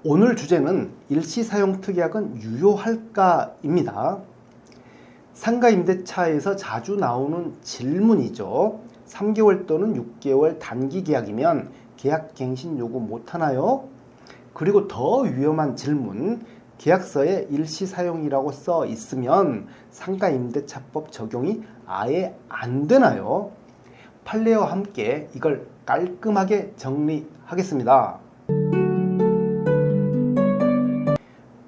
오늘 주제는 일시사용 특약은 유효할까입니다. 상가임대차에서 자주 나오는 질문이죠. 3개월 또는 6개월 단기 계약이면 계약갱신 요구 못하나요? 그리고 더 위험한 질문, 계약서에 일시사용이라고 써 있으면 상가임대차법 적용이 아예 안 되나요? 판례와 함께 이걸 깔끔하게 정리하겠습니다.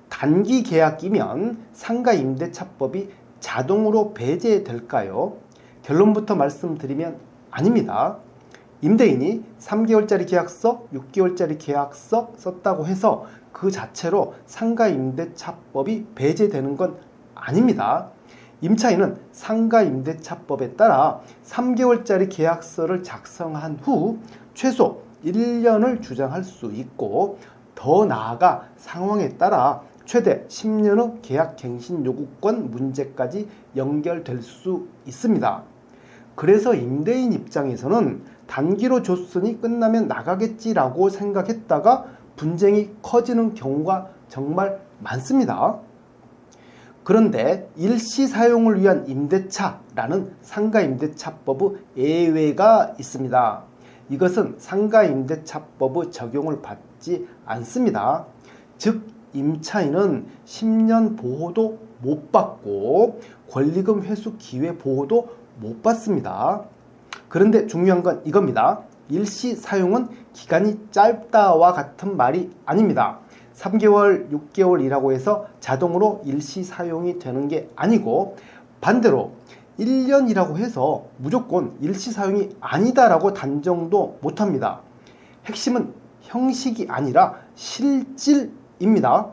단기 계약이면 상가임대차법이 자동으로 배제될까요? 결론부터 말씀드리면 아닙니다. 임대인이 3개월짜리 계약서, 6개월짜리 계약서 썼다고 해서 그 자체로 상가임대차법이 배제되는 건 아닙니다. 임차인은 상가임대차법에 따라 3개월짜리 계약서를 작성한 후 최소 1년을 주장할 수 있고, 더 나아가 상황에 따라 최대 10년 후 계약갱신 요구권 문제까지 연결될 수 있습니다. 그래서 임대인 입장에서는 단기로 줬으니 끝나면 나가겠지라고 생각했다가 분쟁이 커지는 경우가 정말 많습니다. 그런데 일시사용을 위한 임대차라는 상가임대차법의 예외가 있습니다. 이것은 상가임대차법의 적용을 받지 않습니다. 즉 임차인은 10년 보호도 못 받고 권리금 회수 기회 보호도 못 받습니다. 그런데 중요한 건 이겁니다. 일시사용은 기간이 짧다와 같은 말이 아닙니다. 3개월, 6개월이라고 해서 자동으로 일시사용이 되는 게 아니고, 반대로 1년이라고 해서 무조건 일시사용이 아니다라고 단정도 못합니다. 핵심은 형식이 아니라 실질입니다.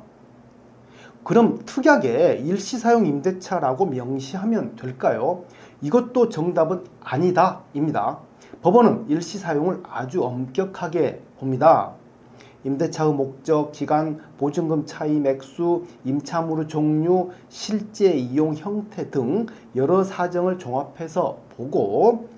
그럼 특약에 일시사용 임대차라고 명시하면 될까요? 이것도 정답은 아니다입니다. 법원은 일시사용을 아주 엄격하게 봅니다. 임대차의 목적, 기간, 보증금 차이 맥수, 임차물의 종류, 실제 이용 형태 등 여러 사정을 종합해서 보고,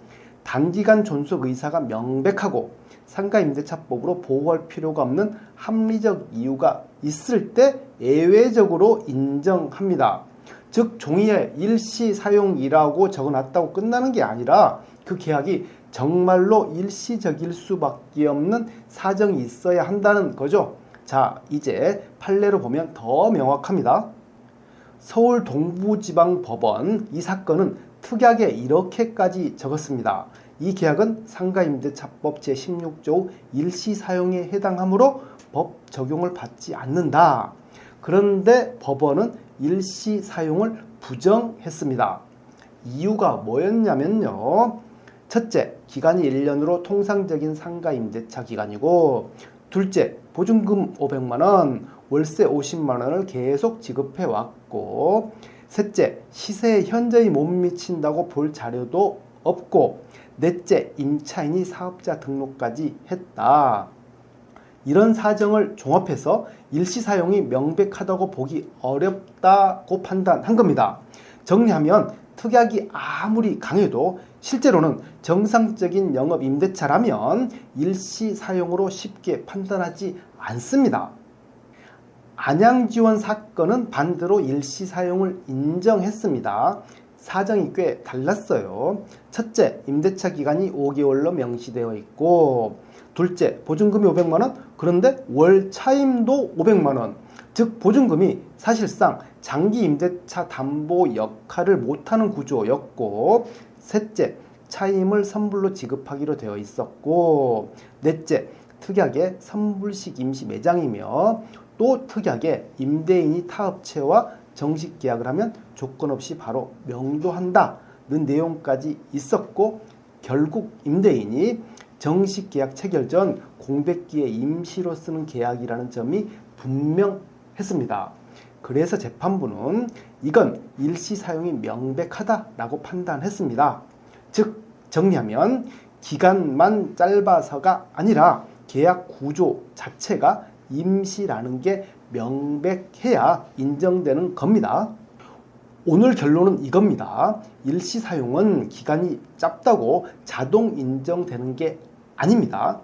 단기간 존속 의사가 명백하고 상가임대차법으로 보호할 필요가 없는 합리적 이유가 있을 때 예외적으로 인정합니다. 즉 종이에 일시사용이라고 적어놨다고 끝나는 게 아니라 그 계약이 정말로 일시적일 수밖에 없는 사정이 있어야 한다는 거죠. 자, 이제 판례로 보면 더 명확합니다. 서울 동부지방법원 이 사건은 특약에 이렇게까지 적었습니다. 이 계약은 상가임대차법 제16조 일시사용에 해당하므로 법 적용을 받지 않는다. 그런데 법원은 일시사용을 부정했습니다. 이유가 뭐였냐면요. 첫째, 기간이 1년으로 통상적인 상가임대차 기간이고, 둘째, 보증금 500만원, 월세 50만원을 계속 지급해 왔고, 셋째, 시세에 현저히 못 미친다고 볼 자료도 없고, 넷째, 임차인이 사업자 등록까지 했다. 이런 사정을 종합해서 일시사용이 명백하다고 보기 어렵다고 판단한 겁니다. 정리하면 특약이 아무리 강해도 실제로는 정상적인 영업 임대차라면 일시사용으로 쉽게 판단하지 않습니다. 안양지원 사건은 반대로 일시사용을 인정했습니다. 사정이 꽤 달랐어요. 첫째, 임대차 기간이 5개월로 명시되어 있고, 둘째, 보증금이 500만원, 그런데 월 차임도 500만원. 즉 보증금이 사실상 장기 임대차 담보 역할을 못하는 구조였고, 셋째, 차임을 선불로 지급하기로 되어 있었고, 넷째, 특약의 선불식 임시 매장이며, 또 특약에 임대인이 타업체와 정식 계약을 하면 조건 없이 바로 명도한다는 내용까지 있었고, 결국 임대인이 정식 계약 체결 전 공백기에 임시로 쓰는 계약이라는 점이 분명했습니다. 그래서 재판부는 이건 일시사용이 명백하다라고 판단했습니다. 즉 정리하면 기간만 짧아서가 아니라 계약 구조 자체가 임시라는 게 명백해야 인정되는 겁니다. 오늘 결론은 이겁니다. 일시사용은 기간이 짧다고 자동 인정되는 게 아닙니다.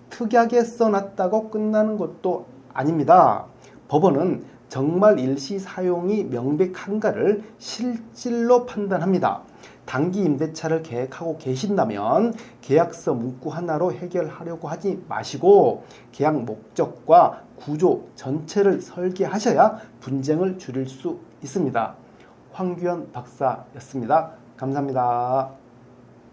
특약에 써놨다고 끝나는 것도 아닙니다. 법원은 정말 일시 사용이 명백한가를 실질로 판단합니다. 단기 임대차를 계획하고 계신다면 계약서 문구 하나로 해결하려고 하지 마시고 계약 목적과 구조 전체를 설계하셔야 분쟁을 줄일 수 있습니다. 황규현 박사였습니다. 감사합니다.